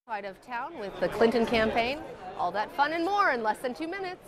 Side of town with the Clinton campaign. All that fun and more in less than 2 minutes.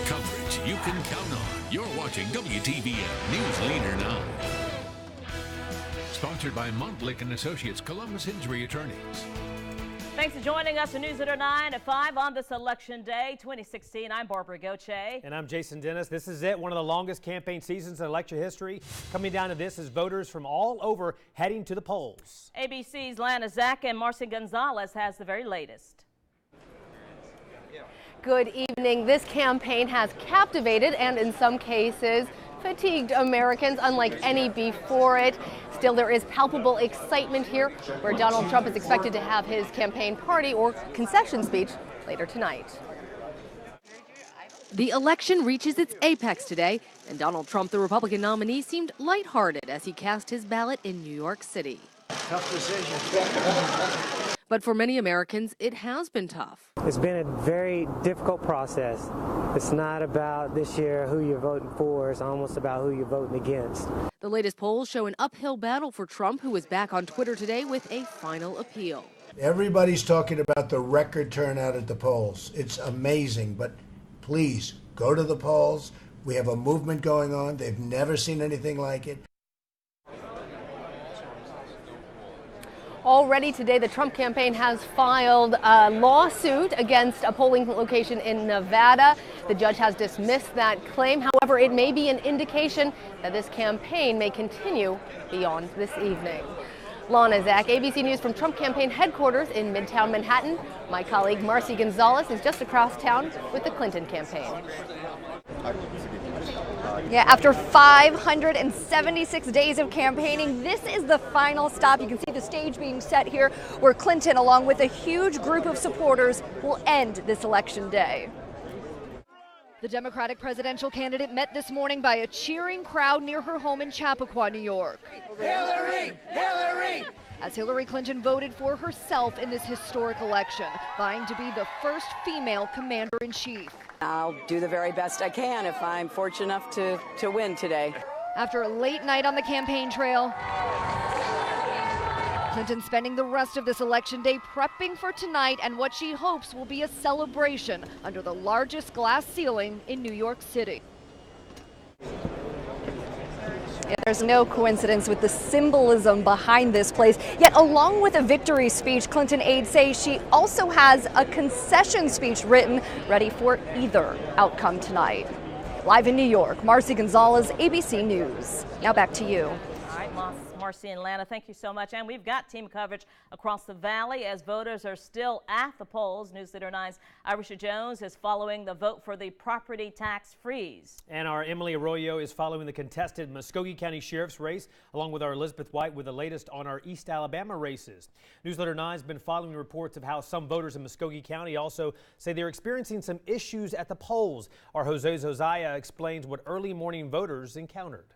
Coverage you can count on. You're watching WTVN News Leader 9. Sponsored by Montlick & Associates, Columbus Injury Attorneys. Thanks for joining us for News Leader 9 at 5 on this Election Day 2016. I'm Barbara Goche. And I'm Jason Dennis. This is it, one of the longest campaign seasons in election history. Coming down to this is voters from all over heading to the polls. ABC's Lana Zach and Marcy Gonzalez has the very latest. Good evening. This campaign has captivated and in some cases fatigued Americans unlike any before it. Still, there is palpable excitement here where Donald Trump is expected to have his campaign party or concession speech later tonight. The election reaches its apex today, and Donald Trump, the Republican nominee, seemed lighthearted as he cast his ballot in New York City. Tough decision. But for many Americans, it has been tough. It's been a very difficult process. It's not about this year who you're voting for, it's almost about who you're voting against. The latest polls show an uphill battle for Trump, who is back on Twitter today with a final appeal. Everybody's talking about the record turnout at the polls. It's amazing, but please go to the polls. We have a movement going on. They've never seen anything like it. Already today, the Trump campaign has filed a lawsuit against a polling location in Nevada. The judge has dismissed that claim. However, it may be an indication that this campaign may continue beyond this evening. Lana Zach, ABC News from Trump campaign headquarters in Midtown Manhattan. My colleague Marcy Gonzalez is just across town with the Clinton campaign. Yeah, after 576 days of campaigning, this is the final stop. You can see the stage being set here where Clinton, along with a huge group of supporters, will end this election day. The Democratic presidential candidate met this morning by a cheering crowd near her home in Chappaqua, New York. Hillary! Hillary! As Hillary Clinton voted for herself in this historic election, vying to be the first female commander-in-chief. I'll do the very best I can if I'm fortunate enough to win today. After a late night on the campaign trail, Clinton spending the rest of this election day prepping for tonight and what she hopes will be a celebration under the largest glass ceiling in New York City. Yeah, there's no coincidence with the symbolism behind this place. Yet along with a victory speech, Clinton aides say she also has a concession speech written, ready for either outcome tonight. Live in New York, Marcy Gonzalez, ABC News. Now back to you. All right, Marcy and Lana, thank you so much. And we've got team coverage across the valley as voters are still at the polls. News Leader 9's Irisha Jones is following the vote for the property tax freeze. And our Emily Arroyo is following the contested Muskogee County Sheriff's race, along with our Elizabeth White with the latest on our East Alabama races. News Leader 9 has been following reports of how some voters in Muskogee County also say they're experiencing some issues at the polls. Our Jose Zozaya explains what early morning voters encountered.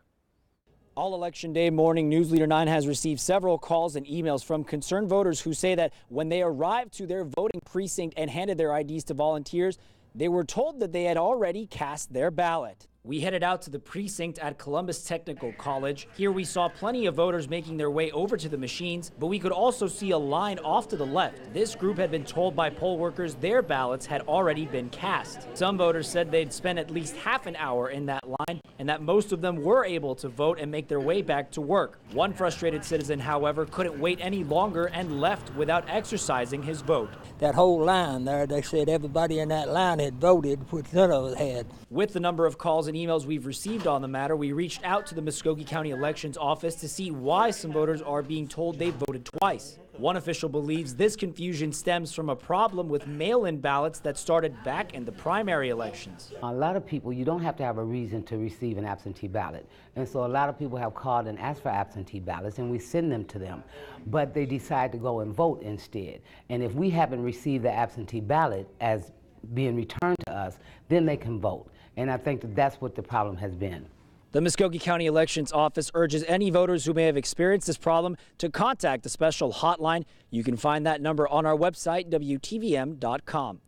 All election day morning, News Leader 9 has received several calls and emails from concerned voters who say that when they arrived to their voting precinct and handed their IDs to volunteers, they were told that they had already cast their ballot. We headed out to the precinct at Columbus Technical College. Here we saw plenty of voters making their way over to the machines, but we could also see a line off to the left. This group had been told by poll workers their ballots had already been cast. Some voters said they'd spent at least half an hour in that line and that most of them were able to vote and make their way back to work. One frustrated citizen, however, couldn't wait any longer and left without exercising his vote. That whole line there, they said everybody in that line had voted, which none of us had. With the number of calls and emails we've received on the matter, we reached out to the Muskogee County Elections Office to see why some voters are being told they voted twice. One official believes this confusion stems from a problem with mail-in ballots that started back in the primary elections. A lot of people, you don't have to have a reason to receive an absentee ballot. And so a lot of people have called and asked for absentee ballots, and we send them to them. But they decide to go and vote instead. And if we haven't received the absentee ballot as being returned to us, then they can vote. And I think that that's what the problem has been. The Muskogee County Elections Office urges any voters who may have experienced this problem to contact the special hotline. You can find that number on our website, WTVM.com.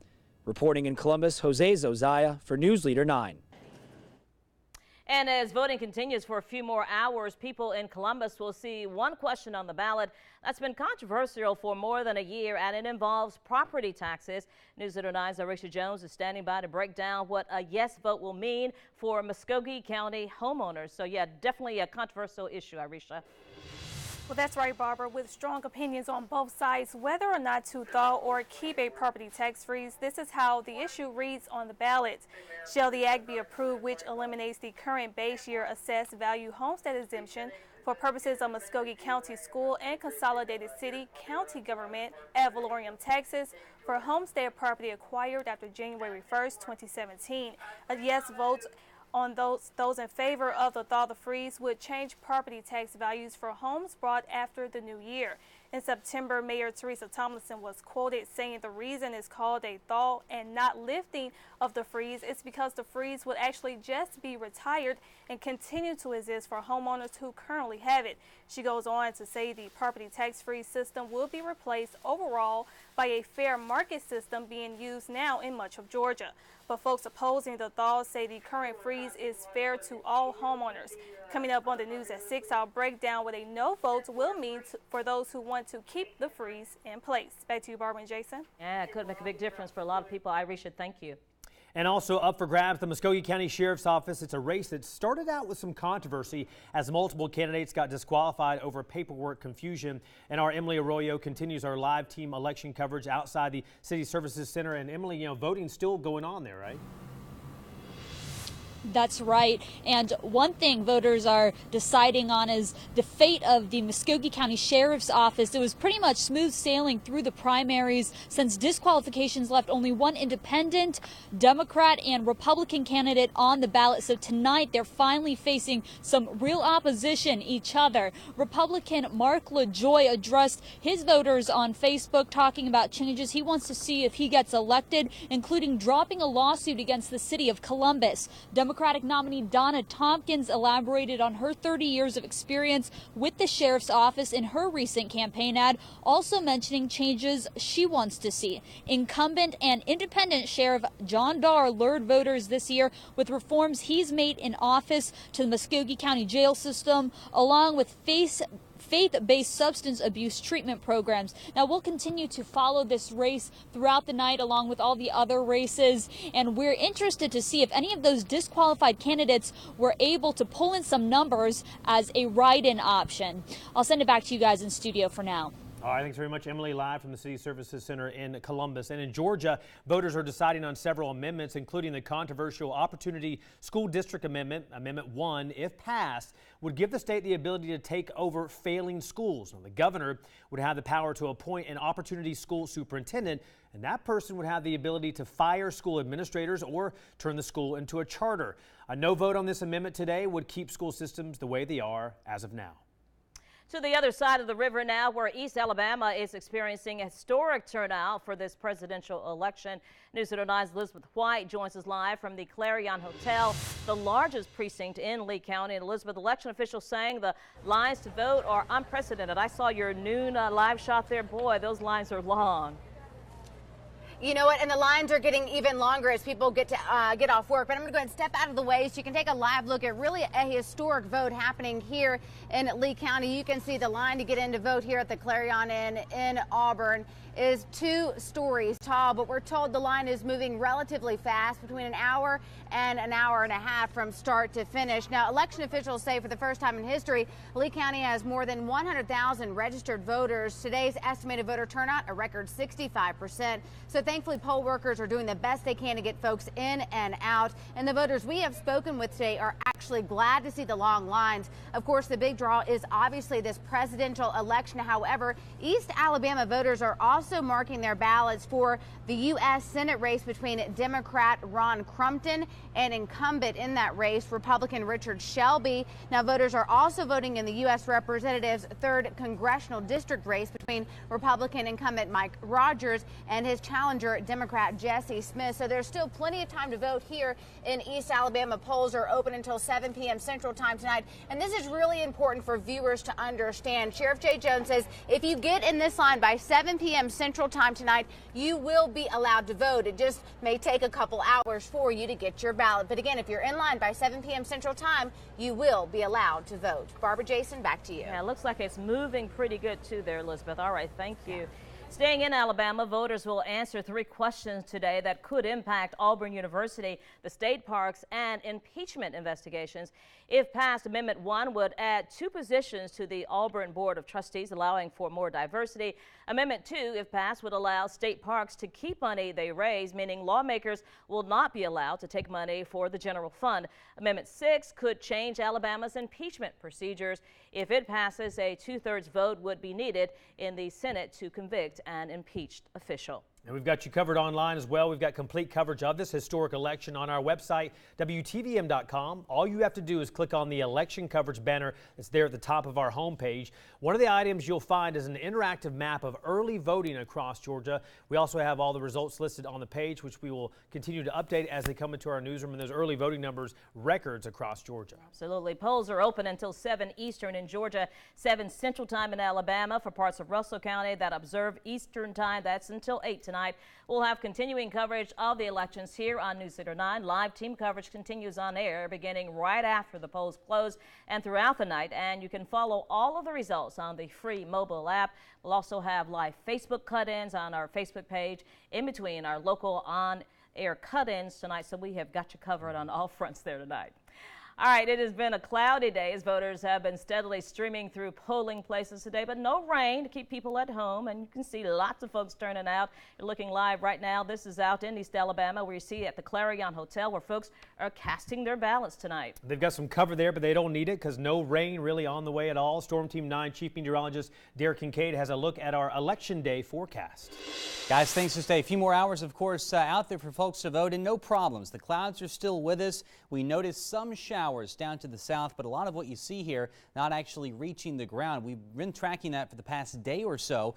Reporting in Columbus, Jose Zozaya for News Leader 9. And as voting continues for a few more hours, people in Columbus will see one question on the ballot that's been controversial for more than a year, and it involves property taxes. News Leader 9's Arisha Jones is standing by to break down what a yes vote will mean for Muskogee County homeowners. So yeah, definitely a controversial issue, Arisha. Well, that's right, Barbara. With strong opinions on both sides whether or not to thaw or keep a property tax freeze, this is how the issue reads on the ballot. Shall the act be approved, which eliminates the current base year assessed value homestead exemption for purposes of Muskogee County school and consolidated city county government ad valorem taxes for homestead property acquired after January 1st, 2017. A yes vote on those in favor of the thaw the freeze would change property tax values for homes bought after the new year. In September, Mayor Teresa Tomlinson was quoted saying the reason it's called a thaw and not lifting of the freeze is because the freeze would actually just be retired and continue to exist for homeowners who currently have it. She goes on to say the property tax freeze system will be replaced overall by a fair market system being used now in much of Georgia. But folks opposing the thaw say the current freeze is fair to all homeowners. Coming up on the news at 6, I'll break down what a no vote will mean for those who want to keep the freeze in place. Back to you, Barbara and Jason. Yeah, it could make a big difference for a lot of people. Arisha, thank you. And also up for grabs, the Muskogee County Sheriff's Office. It's a race that started out with some controversy as multiple candidates got disqualified over paperwork confusion. And our Emily Arroyo continues our live team election coverage outside the City Services Center. And Emily, voting's still going on there, right? That's right. And one thing voters are deciding on is the fate of the Muskogee County Sheriff's Office. It was pretty much smooth sailing through the primaries since disqualifications left only one independent, Democrat and Republican candidate on the ballot. So tonight they're finally facing some real opposition each other. Republican Mark LaJoy addressed his voters on Facebook talking about changes he wants to see if he gets elected, including dropping a lawsuit against the city of Columbus. Democratic nominee Donna Tompkins elaborated on her 30 years of experience with the sheriff's office in her recent campaign ad, also mentioning changes she wants to see. Incumbent and independent Sheriff John Darr lured voters this year with reforms he's made in office to the Muskogee County jail system, along with faith-based substance abuse treatment programs. Now, we'll continue to follow this race throughout the night along with all the other races, and we're interested to see if any of those disqualified candidates were able to pull in some numbers as a write-in option. I'll send it back to you guys in studio for now. All right, thanks very much, Emily, live from the City Services Center in Columbus. And in Georgia, voters are deciding on several amendments, including the controversial Opportunity School District Amendment. Amendment 1, if passed, would give the state the ability to take over failing schools. Now, the governor would have the power to appoint an Opportunity School Superintendent, and that person would have the ability to fire school administrators or turn the school into a charter. A no vote on this amendment today would keep school systems the way they are as of now. To the other side of the river now, where East Alabama is experiencing a historic turnout for this presidential election. News 9's Elizabeth White joins us live from the Clarion Hotel, the largest precinct in Lee County. And Elizabeth, election officials saying the lines to vote are unprecedented. I saw your noon live shot there. Boy, those lines are long. You know what? And the lines are getting even longer as people get off work. But I'm going to go ahead and step out of the way so you can take a live look at really a historic vote happening here in Lee County. You can see the line to get in to vote here at the Clarion Inn in Auburn is 2 stories tall, but we're told the line is moving relatively fast, between an hour and an hour and a half from start to finish. Now, election officials say for the first time in history, Lee County has more than 100,000 registered voters. Today's estimated voter turnout, a record 65%. So thankfully, poll workers are doing the best they can to get folks in and out. And the voters we have spoken with today are actually glad to see the long lines. Of course, the big draw is obviously this presidential election. However, East Alabama voters are also marking their ballots for the U.S. Senate race between Democrat Ron Crumpton and incumbent in that race, Republican Richard Shelby. Now, voters are also voting in the U.S. Representative's 3rd Congressional District race between Republican incumbent Mike Rogers and his challenger, Democrat Jesse Smith. So there's still plenty of time to vote here in East Alabama. Polls are open until 7 p.m. Central Time tonight. And this is really important for viewers to understand. Sheriff Jay Jones says if you get in this line by 7 p.m. Central Time tonight, you will be allowed to vote. It just may take a couple hours for you to get your ballot. But again, if you're in line by 7 p.m. Central Time, you will be allowed to vote. Barbara, Jason, back to you. Yeah, it looks like it's moving pretty good too there, Elizabeth. All right, thank you. Staying in Alabama, voters will answer 3 questions today that could impact Auburn University, the state parks, and impeachment investigations. If passed, Amendment 1 would add 2 positions to the Auburn Board of Trustees, allowing for more diversity. Amendment 2, if passed, would allow state parks to keep money they raise, meaning lawmakers will not be allowed to take money for the general fund. Amendment 6 could change Alabama's impeachment procedures. If it passes, a 2/3 vote would be needed in the Senate to convict an impeached official. And we've got you covered online as well. We've got complete coverage of this historic election on our website, WTVM.com. All you have to do is click on the election coverage banner that's there at the top of our homepage. One of the items you'll find is an interactive map of early voting across Georgia. We also have all the results listed on the page, which we will continue to update as they come into our newsroom. And those early voting numbers, records across Georgia. Absolutely. Polls are open until 7 Eastern in Georgia, 7 Central Time in Alabama. For parts of Russell County that observe Eastern Time, that's until 8 tonight. We'll have continuing coverage of the elections here on News Leader 9. Live team coverage continues on air beginning right after the polls close and throughout the night. And you can follow all of the results on the free mobile app. We'll also have live Facebook cut-ins on our Facebook page in between our local on-air cut-ins tonight. So we have got you covered on all fronts there tonight. All right, it has been a cloudy day as voters have been steadily streaming through polling places today, but no rain to keep people at home. And you can see lots of folks turning out. You're looking live right now. This is out in East Alabama, where you see at the Clarion Hotel, where folks are casting their ballots tonight. They've got some cover there, but they don't need it because no rain really on the way at all. Storm Team 9 Chief Meteorologist Derek Kincaid has a look at our Election Day forecast. Guys, thanks for staying. A few more hours, of course, out there for folks to vote, and no problems. The clouds are still with us. We noticed some showers down to the south, but a lot of what you see here not actually reaching the ground. We've been tracking that for the past day or so.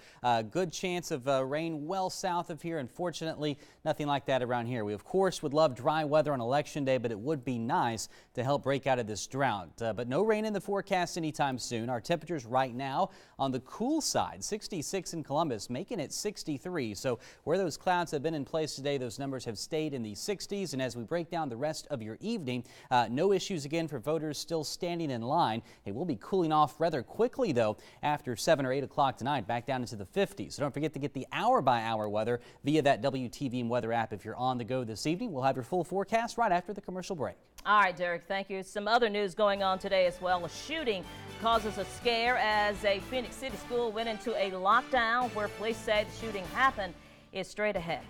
Good chance of rain well south of here. Unfortunately, nothing like that around here. We, of course, would love dry weather on Election Day, but it would be nice to help break out of this drought. But no rain in the forecast anytime soon. Our temperatures right now on the cool side, 66 in Columbus, making it 63. So where those clouds have been in place today, those numbers have stayed in the 60s. And as we break down the rest of your evening, no issues again for voters still standing in line. It will be cooling off rather quickly, though, after 7 or 8 o'clock tonight, back down into the 50s. So don't forget to get the hour-by-hour weather via that WTVM weather app if you're on the go this evening. We'll have your full forecast right after the commercial break. All right, Derek, thank you. Some other news going on today as well. A shooting causes a scare as a Phoenix City school went into a lockdown. Where police say the shooting happened is straight ahead.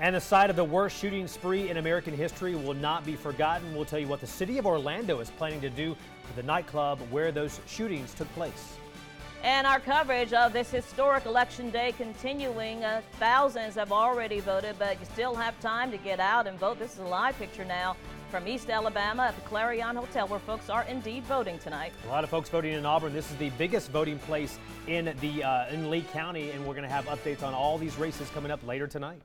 And the site of the worst shooting spree in American history will not be forgotten. We'll tell you what the city of Orlando is planning to do for the nightclub where those shootings took place. And our coverage of this historic election day continuing. Thousands have already voted, but you still have time to get out and vote. This is a live picture now from East Alabama at the Clarion Hotel, where folks are indeed voting tonight. A lot of folks voting in Auburn. This is the biggest voting place in Lee County, and we're going to have updates on all these races coming up later tonight.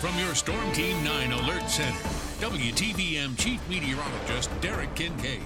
From your Storm Team 9 Alert Center, WTVM Chief Meteorologist Derek Kincaid.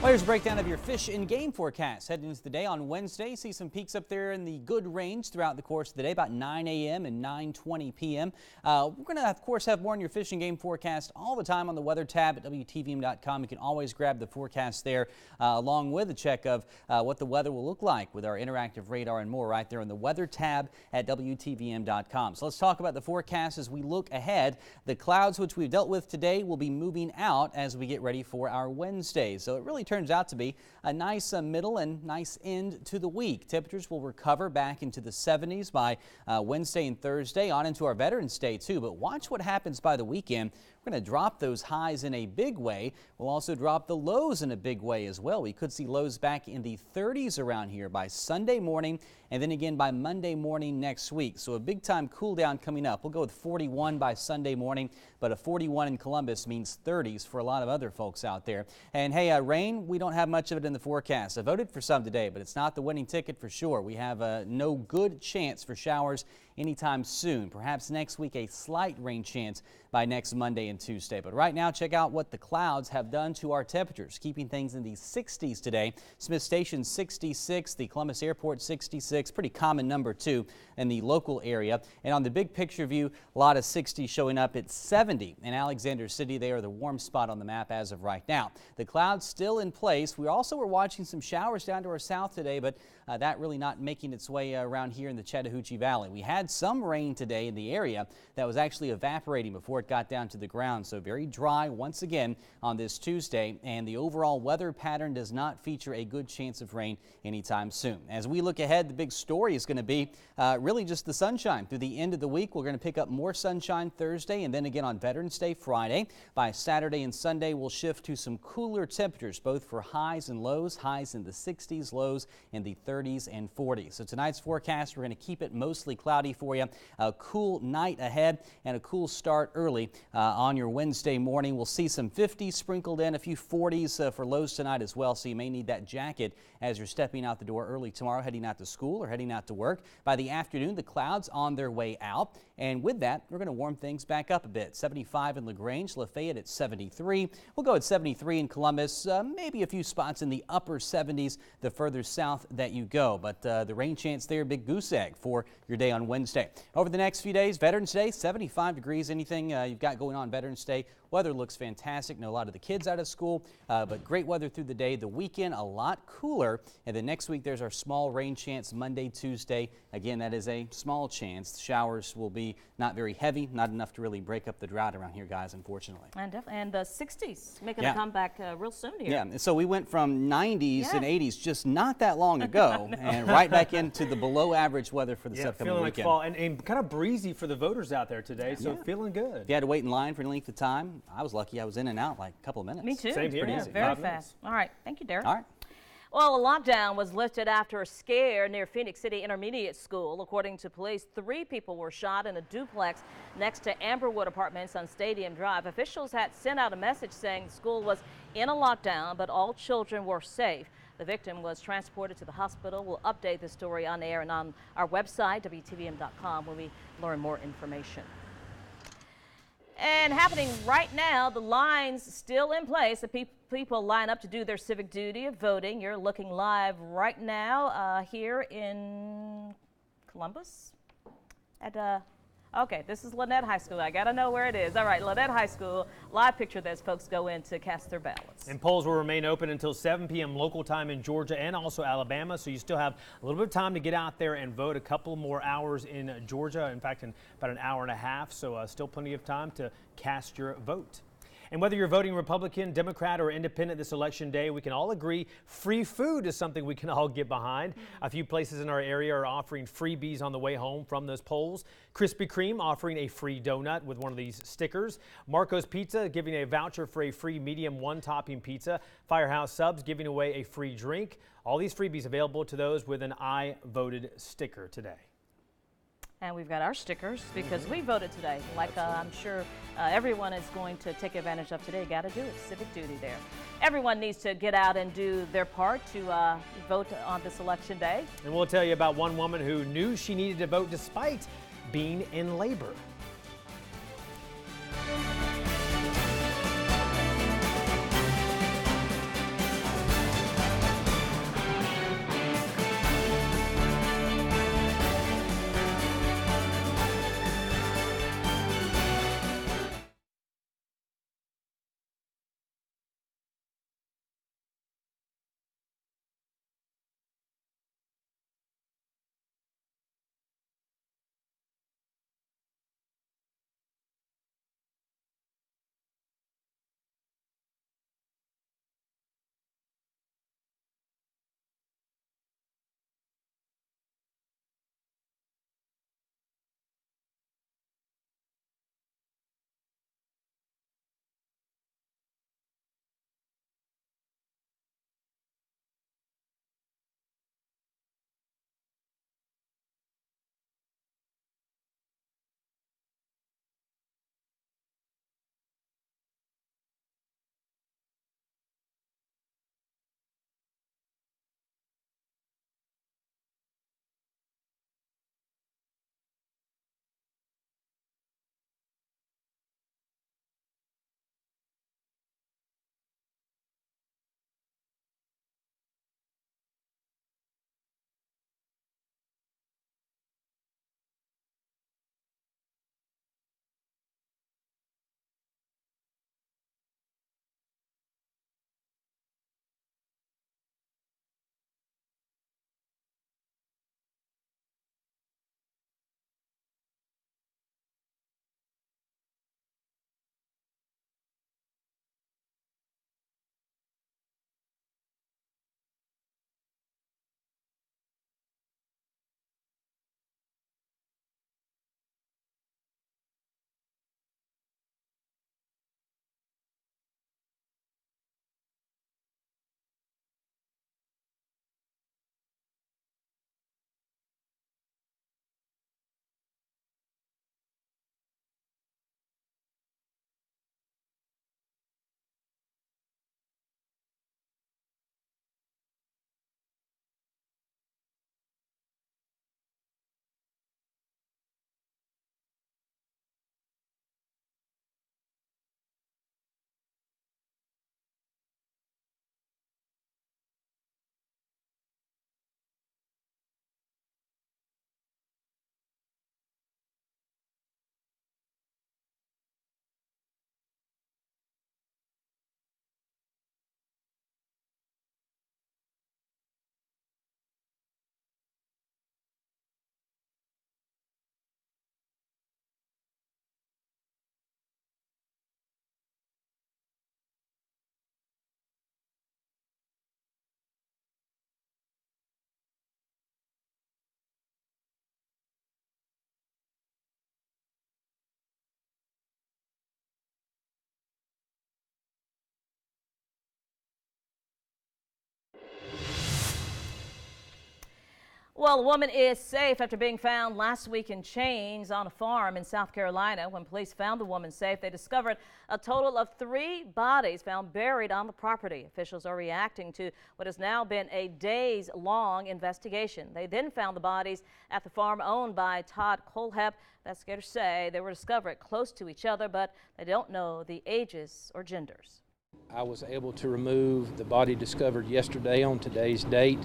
Well, here's a breakdown of your fish and game forecast. Heading into the day on Wednesday, see some peaks up there in the good range throughout the course of the day, about 9 a.m. and 9:20 p.m. We're going to, of course, have more on your fish and game forecast all the time on the weather tab at WTVM.com. You can always grab the forecast there, along with a check of what the weather will look like with our interactive radar and more right there on the weather tab at WTVM.com. So let's talk about the forecast as we look ahead. The clouds which we've dealt with today will be moving out as we get ready for our Wednesday. So it really turns out to be a nice middle and nice end to the week. Temperatures will recover back into the 70s by Wednesday and Thursday, on into our Veterans Day too. But watch what happens by the weekend. We're going to drop those highs in a big way. We'll also drop the lows in a big way as well. We could see lows back in the 30s around here by Sunday morning and then again by Monday morning next week. So a big time cool down coming up. We'll go with 41 by Sunday morning, but a 41 in Columbus means 30s for a lot of other folks out there. And hey, rain, we don't have much of it in the forecast. I voted for some today, but it's not the winning ticket for sure. We have no good chance for showers anytime soon. Perhaps next week a slight rain chance by next Monday and Tuesday. But right now, check out what the clouds have done to our temperatures, keeping things in the 60s today. Smith Station 66, the Columbus Airport 66, pretty common number too in the local area. And on the big picture view, a lot of 60s showing up at 70 in Alexander City. They are the warm spot on the map as of right now. The clouds still in place. We also were watching some showers down to our south today, but that really not making its way around here in the Chattahoochee Valley. We had some rain today in the area that was actually evaporating before it got down to the ground, so very dry once again on this Tuesday, and the overall weather pattern does not feature a good chance of rain anytime soon. As we look ahead, the big story is going to be really just the sunshine. Through the end of the week, we're going to pick up more sunshine Thursday and then again on Veterans Day Friday. By Saturday and Sunday, we'll shift to some cooler temperatures, both for highs and lows, highs in the 60s, lows in the 30s and 40s. So tonight's forecast, we're going to keep it mostly cloudy for you. A cool night ahead and a cool start early on your Wednesday morning. We'll see some 50s sprinkled in, a few 40s for lows tonight as well, so you may need that jacket as you're stepping out the door early tomorrow, heading out to school or heading out to work. By the afternoon, the clouds on their way out, and with that, we're going to warm things back up a bit. 75 in LaGrange, Lafayette at 73. We'll go at 73 in Columbus, maybe a few spots in the upper 70s the further south that you go, but the rain chance there, big goose egg for your day on Wednesday. Over the next few days, Veterans Day, 75 degrees. Anything you've got going on Veterans Day, weather looks fantastic. Know a lot of the kids out of school, but great weather through the day. The weekend, a lot cooler. And then next week, there's our small rain chance Monday, Tuesday. Again, that is a small chance. The showers will be not very heavy, not enough to really break up the drought around here, guys, unfortunately. And the 60s making a comeback real soon here. Yeah, so we went from 90s and 80s just not that long ago and right back into the below average weather for the upcoming feeling weekend. Like fall and kind of breezy for the voters out there today, so feeling good. If you had to wait in line for any length of time, I was lucky. I was in and out like a couple of minutes. Me too. Same here. Pretty easy. Very fast. All right. Thank you, Derek. All right. Well, a lockdown was lifted after a scare near Phoenix City Intermediate School. According to police, 3 people were shot in a duplex next to Amberwood Apartments on Stadium Drive. Officials had sent out a message saying the school was in a lockdown, but all children were safe. The victim was transported to the hospital. We'll update the story on air and on our website, WTVM.com, when we learn more information. And happening right now, the lines still in place. The people line up to do their civic duty of voting. You're looking live right now here in Columbus at okay, this is Lynette High School. I got to know where it is. All right, Lynette High School, live picture as folks go in to cast their ballots. And polls will remain open until 7 p.m. local time in Georgia and also Alabama, so you still have a little bit of time to get out there and vote. A couple more hours in Georgia, in fact, in about an hour and a half, so still plenty of time to cast your vote. And whether you're voting Republican, Democrat, or Independent this election day, we can all agree free food is something we can all get behind. A few places in our area are offering freebies on the way home from those polls. Krispy Kreme offering a free donut with one of these stickers. Marco's Pizza giving a voucher for a free medium 1-topping pizza. Firehouse Subs giving away a free drink. All these freebies available to those with an I voted sticker today. And we've got our stickers because we voted today. Like I'm sure everyone is going to take advantage of today. Got to do it. Civic duty there. Everyone needs to get out and do their part to vote on this election day. And we'll tell you about one woman who knew she needed to vote despite being in labor. Well, a woman is safe after being found last week in chains on a farm in South Carolina. When police found the woman safe, they discovered a total of 3 bodies found buried on the property. Officials are reacting to what has now been a days-long investigation. They then found the bodies at the farm owned by Todd Colehep. Investigators say they were discovered close to each other, but they don't know the ages or genders. I was able to remove the body discovered yesterday on today's date,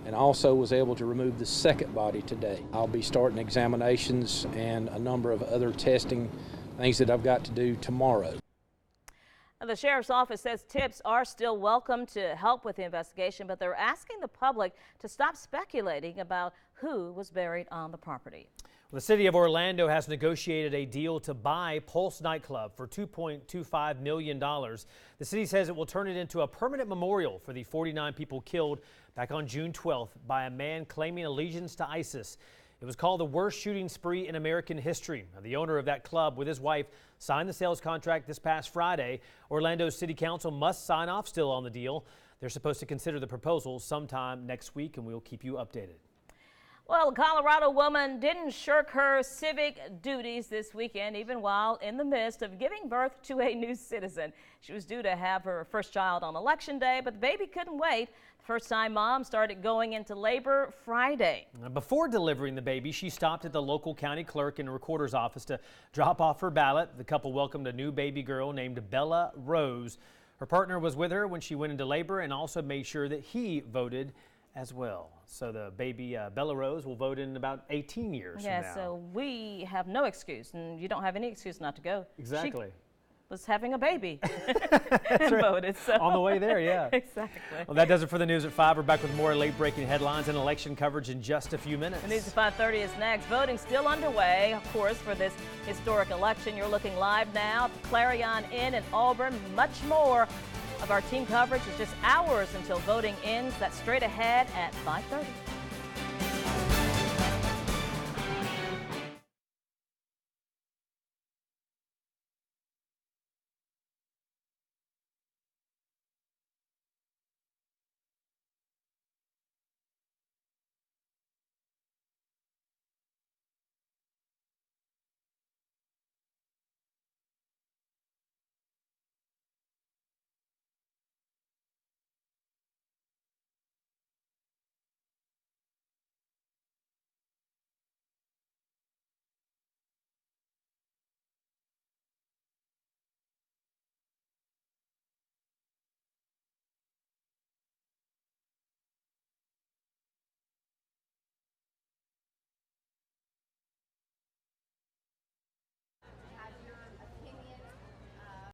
and also was able to remove the second body today. I'll be starting examinations and a number of other testing things that I've got to do tomorrow. The sheriff's office says tips are still welcome to help with the investigation, but they're asking the public to stop speculating about who was buried on the property. The city of Orlando has negotiated a deal to buy Pulse nightclub for $2.25 million. The city says it will turn it into a permanent memorial for the 49 people killed back on June 12th by a man claiming allegiance to ISIS. It was called the worst shooting spree in American history. The owner of that club with his wife signed the sales contract this past Friday. Orlando's city council must sign off still on the deal. They're supposed to consider the proposal sometime next week, and we'll keep you updated. Well, a Colorado woman didn't shirk her civic duties this weekend, even while in the midst of giving birth to a new citizen. She was due to have her first child on Election Day, but the baby couldn't wait. The first-time mom started going into labor Friday. Before delivering the baby, she stopped at the local county clerk and recorder's office to drop off her ballot. The couple welcomed a new baby girl named Bella Rose. Her partner was with her when she went into labor and also made sure that he voted as well. So the baby Bella Rose will vote in about 18 years from now. Yeah, so we have no excuse, and you don't have any excuse not to go. Exactly. She was having a baby and voted. So. On the way there, yeah. Exactly. Well, that does it for the news at 5. We're back with more late-breaking headlines and election coverage in just a few minutes. The news at 5:30 is next. Voting still underway, of course, for this historic election. You're looking live now at the Clarion Inn in Auburn. Much more of our team coverage is just hours until voting ends. That's straight ahead at 5:30.